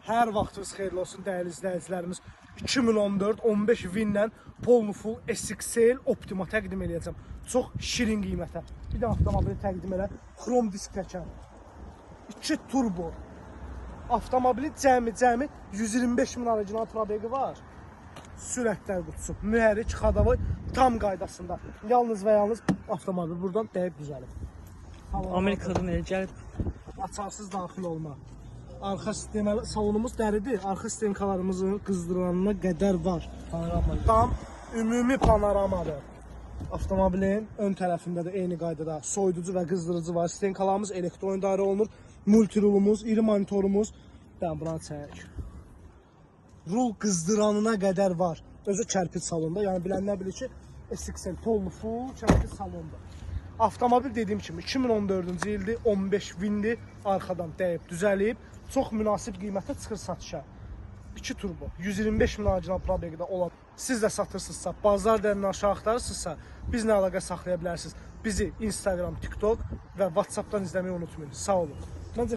Hər vaxtınız xeyirli olsun dəyərli izləyicilərimiz. 2014 15 Win'lə Polnu Full SXL Optima təqdim edəcəm. Çox şirin qiymətə. Bir də avtomobili təqdim elə. Xrom disk təkər. 2 turbo. Avtomobili cəmi 125 min orijinal probeqi var. Sürətlər qutusu, mühərrik, xadavoy tam qaydasında. Yalnız və yalnız avtomobil buradan dəyib düzəlib. Amerikadan el gəlib. Açarsız daxil olma. Arxa sistem, salonumuz dəridir. Arxa sistemkalarımızın qızdıranına qədər var. Tam ümumi panoramadır. Avtomobilin ön tərəfində də eyni qaydada soyuducu və qızdırıcı var. Sistemkalarımız elektron idarə olunur. Multirulumuz, iri monitorumuz. Buranı çək. Rul qızdıranına qədər var. Özü kərpiç salonda. Yəni bilənlər bilir ki, SXL Polnu Full kərpiç salonda. Avtomobil dediyim kimi 2014-cü ildir, 15 Win'dir, arxadan dəyib düzəlib, çox münasib qiymətə çıxır satışa. 2 turbo, 125 min orijinal probeqdə olan. Siz də satırsınızsa, bazar dəyərindən aşağı axtarırsınızsa, bizlə əlaqə saxlaya bilərsiniz. Bizi Instagram, TikTok və WhatsApp'dan izləməyi unutmayın. Sağ olun.